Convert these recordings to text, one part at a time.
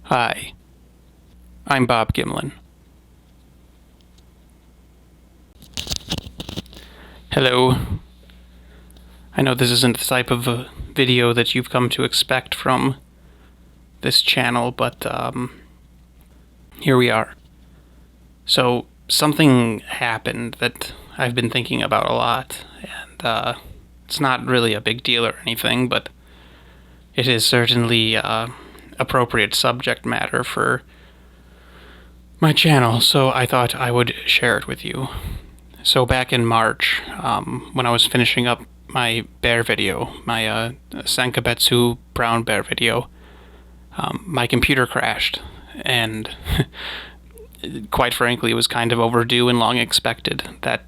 Hi, I'm Bob Gimlin. Hello. I know this isn't the type of a video that you've come to expect from this channel, but here we are. So, something happened that I've been thinking about a lot, and it's not really a big deal or anything, but it is certainly appropriate subject matter for my channel, so I thought I would share it with you. So back in March, when I was finishing up my bear video, my Sankebetsu Brown Bear video, my computer crashed, and quite frankly, it was kind of overdue and long expected. That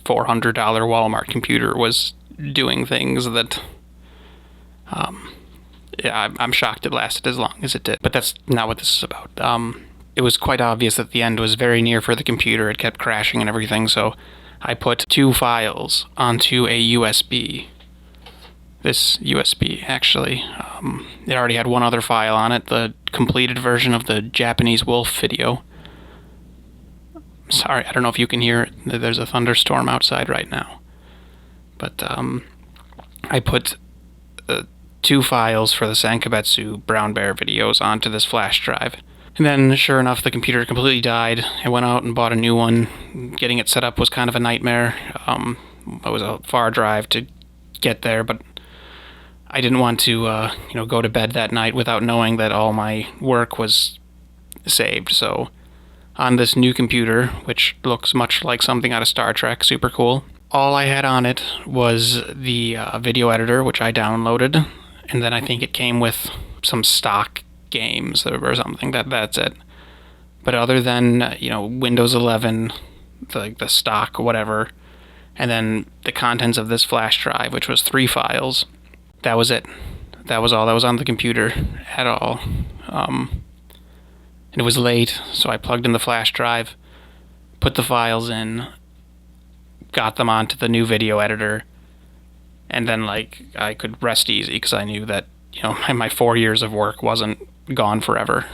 $400 Walmart computer was doing things that, yeah, I'm shocked it lasted as long as it did. But that's not what this is about. It was quite obvious that the end was very near for the computer. It kept crashing and everything, so I put 2 files onto a USB. This USB, actually. It already had one other file on it, the completed version of the Japanese wolf video. Sorry, I don't know if you can hear it. There's a thunderstorm outside right now. But I put 2 files for the Sankebetsu Brown Bear videos onto this flash drive. And then, sure enough, the computer completely died. I went out and bought a new one. Getting it set up was kind of a nightmare. It was a far drive to get there, but I didn't want to, go to bed that night without knowing that all my work was saved. So, on this new computer, which looks much like something out of Star Trek, super cool, all I had on it was the video editor, which I downloaded, and then I think it came with some stock games or something. That's it. But other than Windows 11, the stock whatever, and then the contents of this flash drive, which was 3 files, that was it. That was all that was on the computer at all. And it was late, so I plugged in the flash drive, put the files in, got them onto the new video editor, and then I could rest easy because I knew that my 4 years of work wasn't gone forever.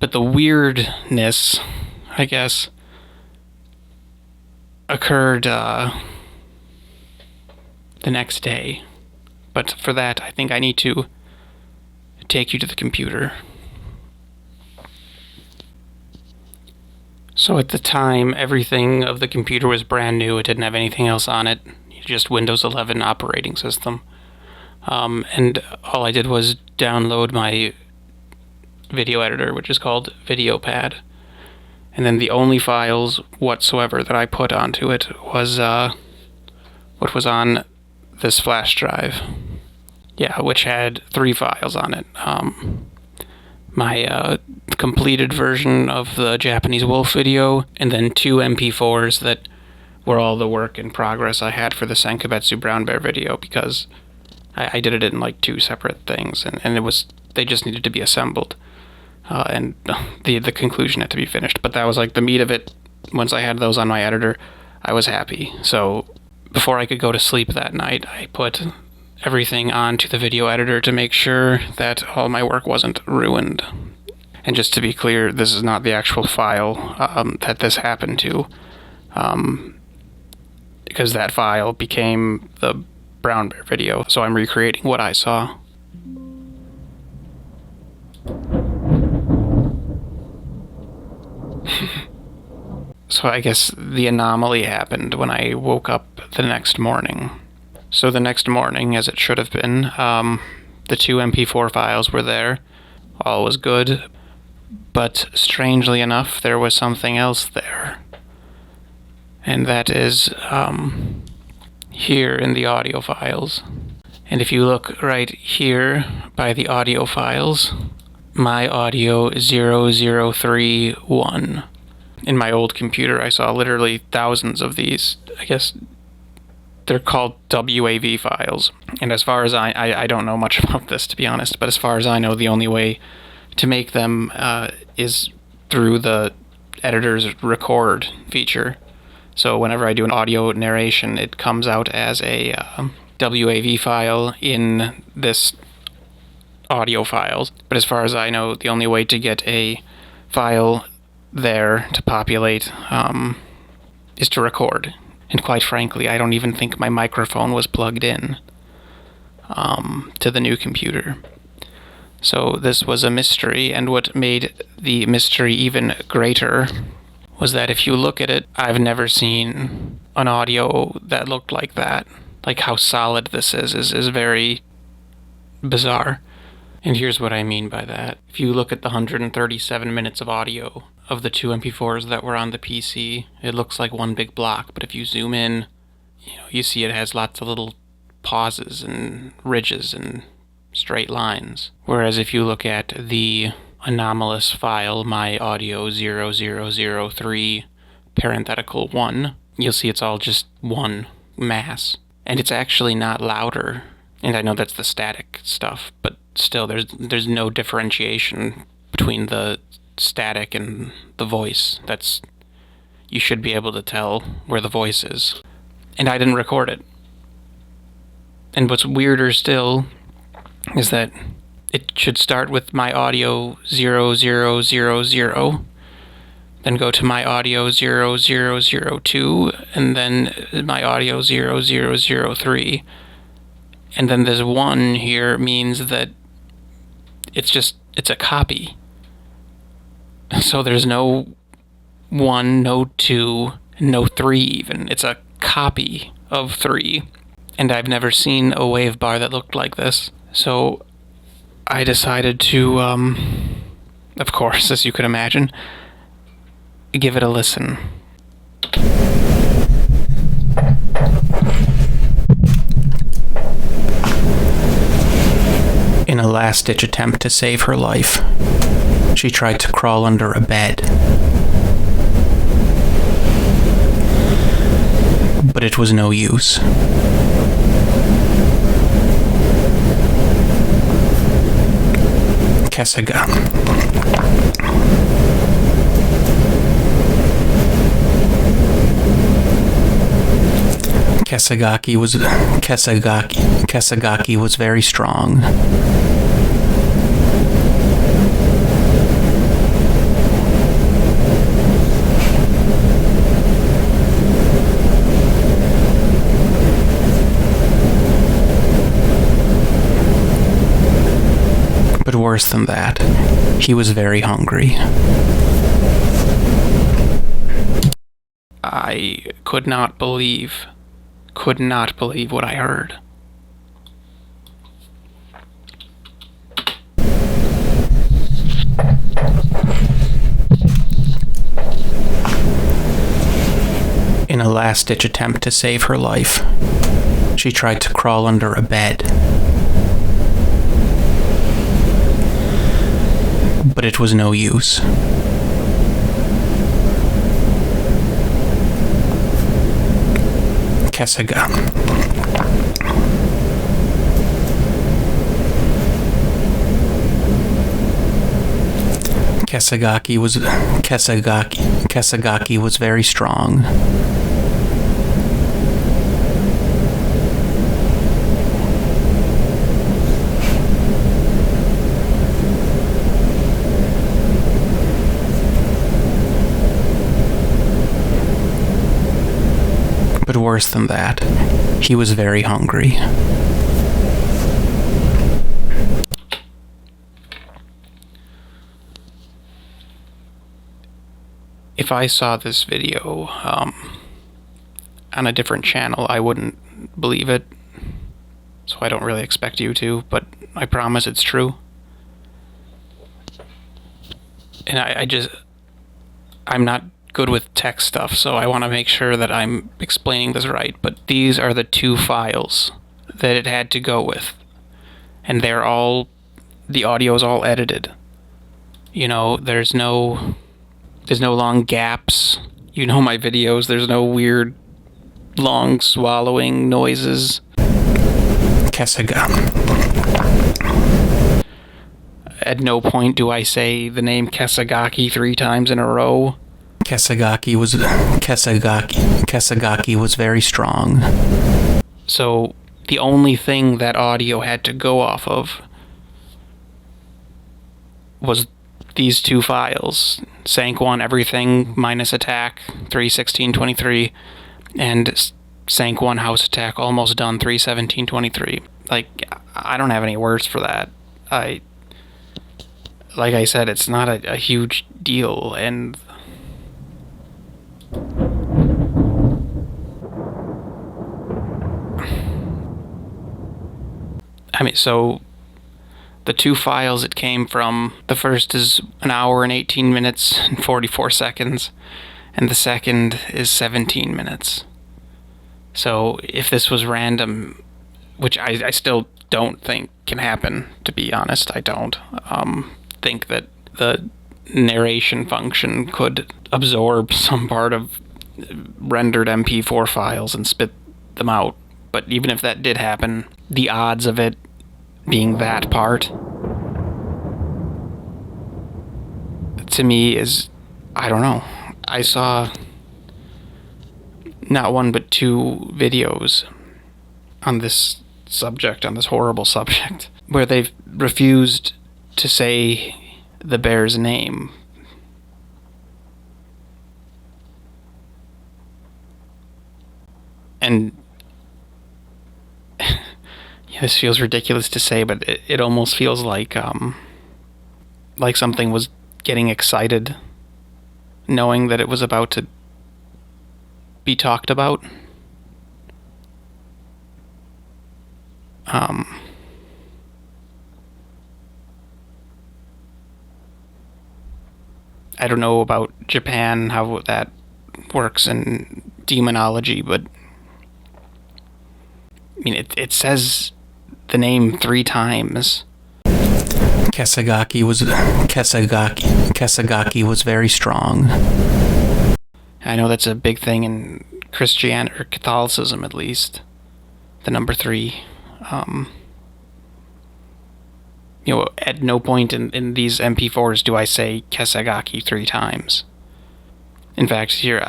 But the weirdness, I guess, occurred the next day. But for that, I think I need to take you to the computer. So at the time, everything of the computer was brand new. It didn't have anything else on it. Just Windows 11 operating system. And all I did was download my video editor, which is called VideoPad. And then the only files whatsoever that I put onto it was what was on this flash drive. Yeah, which had 3 files on it. My completed version of the Japanese wolf video, and then 2 MP4s that were all the work in progress I had for the Sankebetsu Brown Bear video, because I did it in 2 separate things, and they just needed to be assembled, and the conclusion had to be finished. But that was the meat of it. Once I had those on my editor, I was happy. So before I could go to sleep that night, I put everything onto the video editor to make sure that all my work wasn't ruined. And just to be clear, this is not the actual file that this happened to, because that file became the Brown Bear video, so I'm recreating what I saw. So I guess the anomaly happened when I woke up the next morning. So the next morning, as it should have been, the 2 MP4 files were there. All was good. But strangely enough, there was something else there. And that is here in the audio files. And if you look right here by the audio files, my audio 0031. In my old computer, I saw literally thousands of these. I guess they're called WAV files. And as far as I don't know much about this, to be honest, but as far as I know, the only way to make them is through the editor's record feature. So whenever I do an audio narration, it comes out as a WAV file in this audio files. But as far as I know, the only way to get a file there to populate is to record. And quite frankly, I don't even think my microphone was plugged in to the new computer. So this was a mystery, and what made the mystery even greater was that if you look at it, I've never seen an audio that looked like that. Like how solid this is very bizarre. And here's what I mean by that. If you look at the 137 minutes of audio of the two MP4s that were on the PC, it looks like one big block, but if you zoom in, you see it has lots of little pauses and ridges and straight lines. Whereas if you look at the anomalous file, my audio 0003 parenthetical 1, you'll see it's all just one mass. And it's actually not louder. And I know that's the static stuff, but still there's no differentiation between the static and the voice. You should be able to tell where the voice is. And I didn't record it. And what's weirder still is that it should start with my audio 0000, then go to my audio 0002, and then my audio 0003. And then this 1 here means that it's a copy. So there's no 1, no 2, no 3 even. It's a copy of 3. And I've never seen a wave bar that looked like this. So I decided to, of course, as you could imagine, give it a listen. In a last-ditch attempt to save her life, she tried to crawl under a bed. But it was no use. Kesagake was very strong. But worse than that, he was very hungry. I could not believe what I heard. In a last-ditch attempt to save her life, she tried to crawl under a bed. But it was no use. Kesagake was very strong. But worse than that, he was very hungry. If I saw this video on a different channel, I wouldn't believe it. So I don't really expect you to, but I promise it's true. And I'm not good with tech stuff, so I want to make sure that I'm explaining this right. But these are the two files that it had to go with. And the audio is all edited. There's no long gaps. My videos, there's no weird long swallowing noises. At no point do I say the name Kesagake 3 times in a row. Kesagake was very strong. So the only thing that audio had to go off of was these two files. Sank 1 everything minus attack 3:16:23, and Sank 1 house attack almost done 3:17:23. Like, I don't have any words for that. Like I said, it's not a huge deal, and I mean, so the two files it came from, the first is 1 hour and 18 minutes and 44 seconds, and the second is 17 minutes. So if this was random, which I still don't think can happen, to be honest, I don't think that the narration function could absorb some part of rendered MP4 files and spit them out. But even if that did happen, the odds of it being that part, to me, is, I don't know. I saw not one but two videos on this subject, on this horrible subject, where they've refused to say the bear's name. And yeah, this feels ridiculous to say, but it almost feels like something was getting excited knowing that it was about to be talked about. I don't know about Japan, how that works in demonology, but I mean, it says the name 3 times. Kesagake was very strong. I know that's a big thing in Christianity, or Catholicism at least. The number 3. At no point in these MP4s do I say Kesagake 3 times. In fact, here,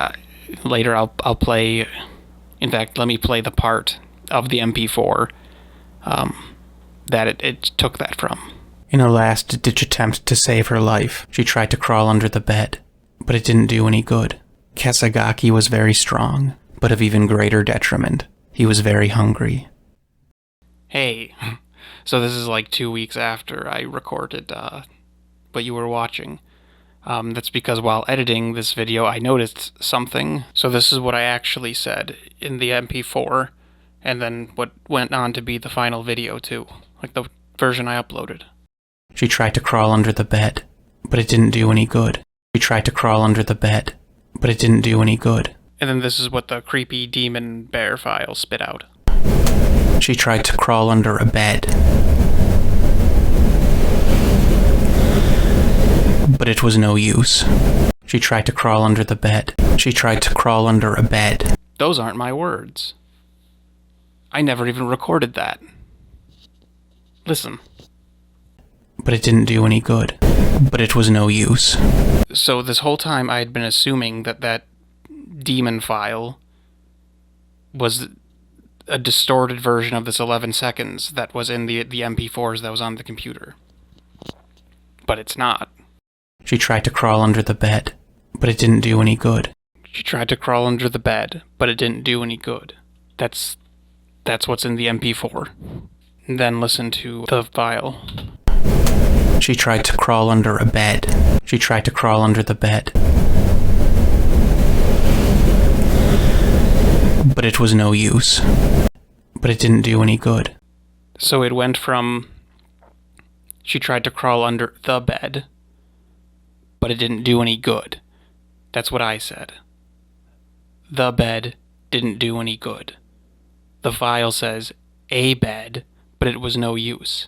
later I'll play... In fact, let me play the part of the MP4 that it took that from. In her last-ditch attempt to save her life, she tried to crawl under the bed, but it didn't do any good. Kesagake was very strong, but of even greater detriment. He was very hungry. Hey, so this is like 2 weeks after I recorded what you were watching. That's because while editing this video, I noticed something. So this is what I actually said in the MP4, and then what went on to be the final video too, like the version I uploaded. She tried to crawl under the bed, but it didn't do any good. She tried to crawl under the bed, but it didn't do any good. And then this is what the creepy demon bear file spit out. She tried to crawl under a bed, but it was no use. She tried to crawl under the bed. She tried to crawl under a bed. Those aren't my words. I never even recorded that. Listen. But it didn't do any good. But it was no use. So this whole time I had been assuming that demon file was a distorted version of this 11 seconds that was in the MP4s that was on the computer. But it's not. She tried to crawl under the bed, but it didn't do any good. She tried to crawl under the bed, but it didn't do any good. That's what's in the MP4. And then listen to the file. She tried to crawl under a bed. She tried to crawl under the bed. But it was no use. But it didn't do any good. So it went from she tried to crawl under the bed, but it didn't do any good. That's what I said. The bed didn't do any good. The file says a bed, but it was no use.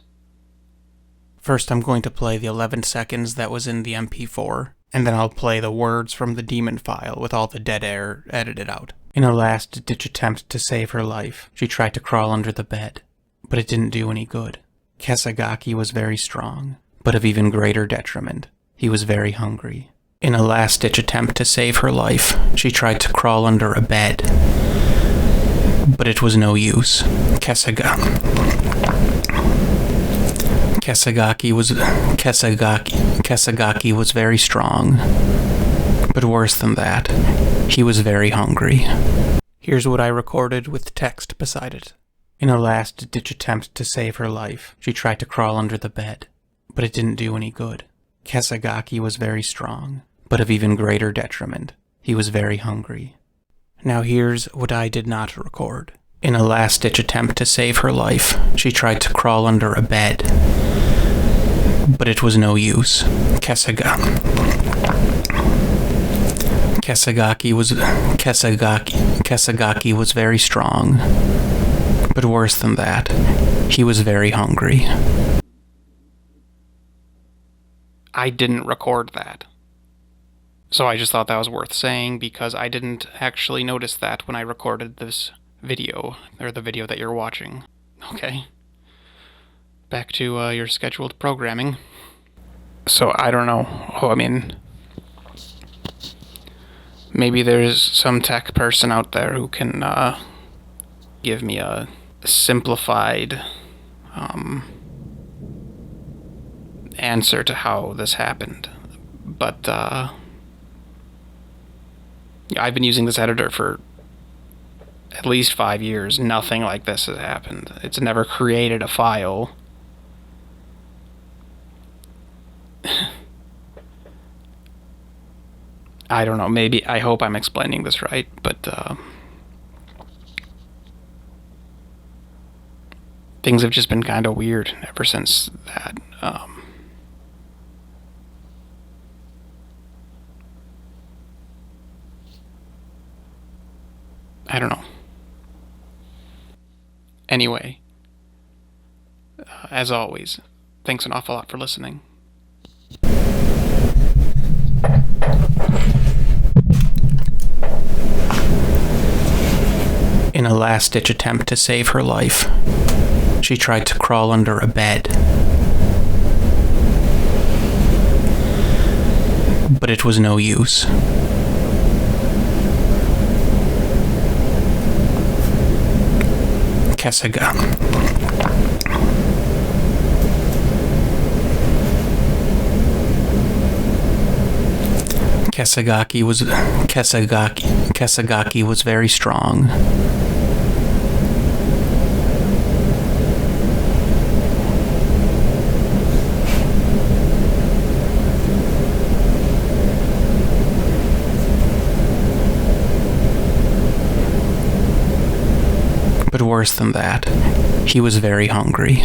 First I'm going to play the 11 seconds that was in the MP4, and then I'll play the words from the demon file with all the dead air edited out. In her last-ditch attempt to save her life, she tried to crawl under the bed, but it didn't do any good. Kesagake was very strong, but of even greater detriment. He was very hungry. In a last-ditch attempt to save her life, she tried to crawl under a bed, but it was no use. Kesagake Kesagake was very strong. But worse than that, he was very hungry. Here's what I recorded with text beside it. In a last-ditch attempt to save her life, she tried to crawl under the bed, but it didn't do any good. Kesagake was very strong, but of even greater detriment. He was very hungry. Now here's what I did not record. In a last-ditch attempt to save her life, she tried to crawl under a bed, but it was no use. Kesagake was very strong, but worse than that, he was very hungry. I didn't record that. So I just thought that was worth saying because I didn't actually notice that when I recorded this video, or the video that you're watching. Okay. Back to your scheduled programming. So I don't know. Oh, I mean, maybe there's some tech person out there who can give me a simplified answer to how this happened. But I've been using this editor for at least 5 years. Nothing like this has happened. It's never created a file. I don't know, maybe, I hope I'm explaining this right, but things have just been kind of weird ever since that. I don't know. Anyway, as always, thanks an awful lot for listening. In a last-ditch attempt to save her life, she tried to crawl under a bed, but it was no use. Kesagake was very strong. But worse than that, he was very hungry.